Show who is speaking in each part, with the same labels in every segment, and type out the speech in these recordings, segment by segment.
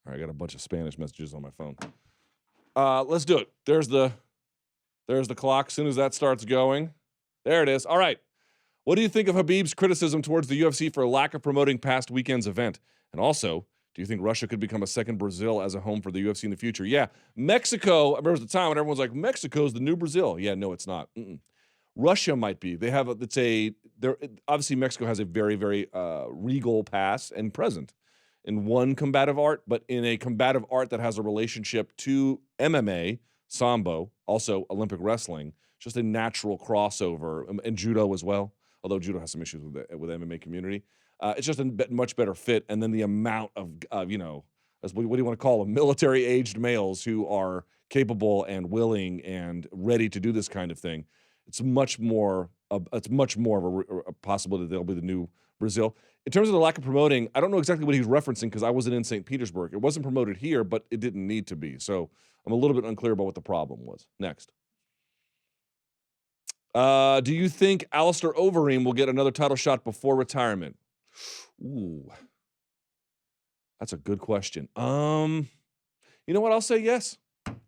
Speaker 1: All right, I got a bunch of Spanish messages on my phone. Let's do it. There's the clock. As soon as that starts going, there it is. All right. What do you think of Khabib's criticism towards the UFC for lack of promoting past weekend's event? And also, do you think Russia could become a second Brazil as a home for the UFC in the future? Yeah, Mexico. I remember the time when everyone's like, Mexico's the new Brazil. Yeah, no, it's not. Russia might be. They have obviously Mexico has a very, very regal past and present in one combative art, but in a combative art that has a relationship to MMA, Sambo, also Olympic wrestling, just a natural crossover, and judo as well, although judo has some issues with the MMA community. It's just a much better fit, and then the amount of, what do you want to call them, military-aged males who are capable and willing and ready to do this kind of thing. It's much more of a possibility that they'll be the new Brazil. In terms of the lack of promoting, I don't know exactly what he's referencing because I wasn't in St. Petersburg. It wasn't promoted here, but it didn't need to be. So I'm a little bit unclear about what the problem was. Next. Do you think Alistair Overeem will get another title shot before retirement? Ooh. That's a good question. You know what? I'll say yes.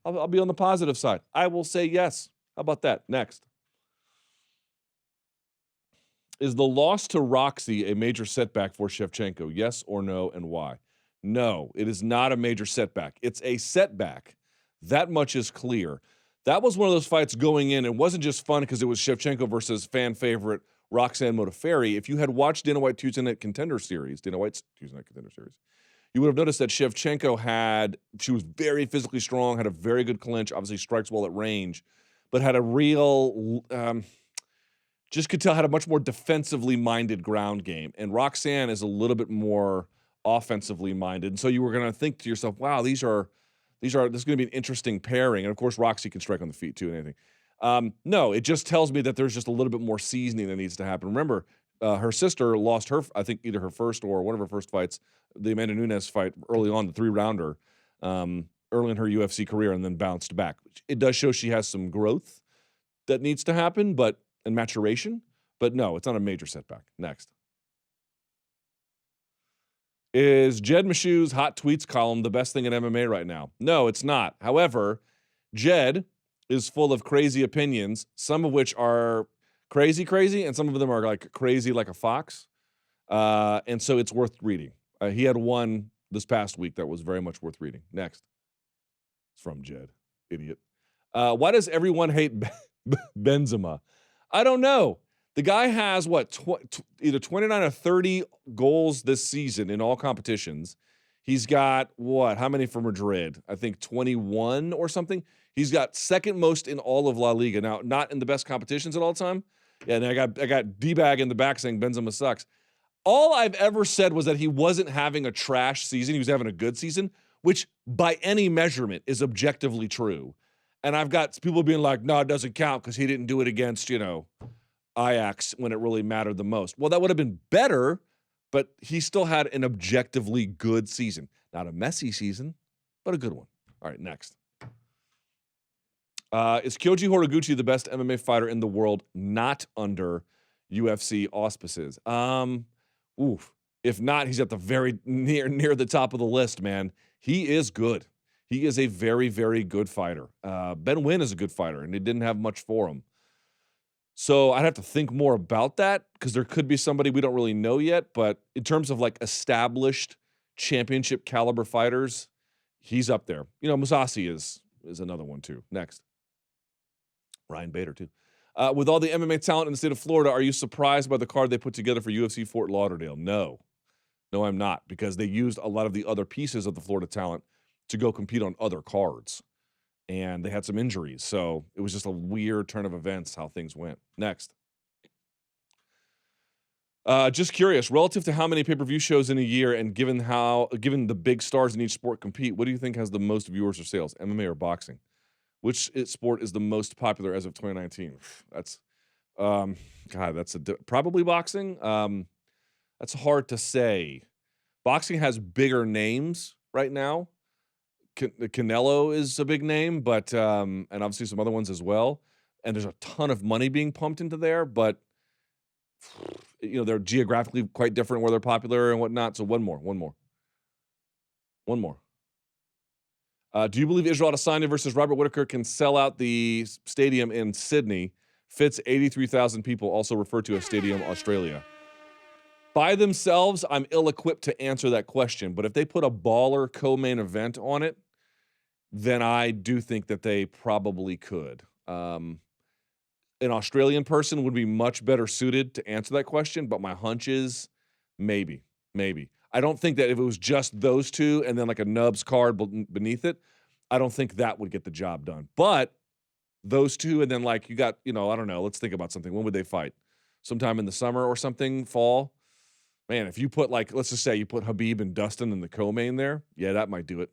Speaker 1: I'll be on the positive side. I will say yes. How about that? Next. Is the loss to Roxy a major setback for Shevchenko? Yes or no, and why? No, it is not a major setback. It's a setback. That much is clear. That was one of those fights going in. It wasn't just fun because it was Shevchenko versus fan favorite Roxanne Modafferi. If you had watched Dana White's Tuesday Night Contender Series, you would have noticed that Shevchenko she was very physically strong, had a very good clinch, obviously strikes well at range, but had a real, just could tell had a much more defensively minded ground game. And Roxanne is a little bit more offensively minded. And so you were going to think to yourself, wow, this is going to be an interesting pairing. And of course, Roxy can strike on the feet too and anything. No, it just tells me that there's just a little bit more seasoning that needs to happen. Remember, her sister lost I think either her first or one of her first fights, the Amanda Nunes fight early on, the 3-rounder, early in her UFC career, and then bounced back. It does show she has some growth that needs to happen, and maturation, but no, it's not a major setback. Next. Is Jed Meshu's hot tweets column the best thing in MMA right now? No, it's not. However, Jed is full of crazy opinions, some of which are crazy, and some of them are like crazy like a fox. And so it's worth reading. He had one this past week that was very much worth reading. Next. It's from Jed. Idiot. Why does everyone hate Benzema? I don't know. The guy has, either 29 or 30 goals this season in all competitions. He's got, how many for Madrid? I think 21 or something. He's got second most in all of La Liga. Now, not in the best competitions at all time. Yeah, and I got D-Bag in the back saying Benzema sucks. All I've ever said was that he wasn't having a trash season. He was having a good season, which by any measurement is objectively true. And I've got people being like, no, it doesn't count because he didn't do it against, Ajax when it really mattered the most. Well, that would have been better, but he still had an objectively good season. Not a messy season, but a good one. All right, next. Is Kyoji Horiguchi the best MMA fighter in the world not under UFC auspices? If not, he's at the very near the top of the list, man. He is good. He is a very, very good fighter. Ben Wynn is a good fighter, and he didn't have much for him. So I'd have to think more about that because there could be somebody we don't really know yet. But in terms of like established championship caliber fighters, he's up there. Musasi is another one too. Next. Ryan Bader too. With all the MMA talent in the state of Florida, are you surprised by the card they put together for UFC Fort Lauderdale? No, I'm not, because they used a lot of the other pieces of the Florida talent to go compete on other cards. And they had some injuries. So it was just a weird turn of events how things went. Next. Just curious, relative to how many pay-per-view shows in a year and given the big stars in each sport compete, what do you think has the most viewers or sales, MMA or boxing? Which sport is the most popular as of 2019? That's, probably boxing. That's hard to say. Boxing has bigger names right now. Canelo is a big name, but and obviously some other ones as well. And there's a ton of money being pumped into there, but they're geographically quite different where they're popular and whatnot. So one more. Do you believe Israel Adesanya versus Robert Whittaker can sell out the stadium in Sydney? Fits 83,000 people, also referred to as Stadium Australia. By themselves, I'm ill-equipped to answer that question, but if they put a baller co-main event on it, then I do think that they probably could. An Australian person would be much better suited to answer that question, but my hunch is maybe. I don't think that if it was just those two and then like a nubs card beneath it, I don't think that would get the job done. But those two and then like you got, I don't know, let's think about something. When would they fight? Sometime in the summer or something, fall? Man, if you put like, let's just say you put Habib and Dustin in the co-main there, yeah, that might do it.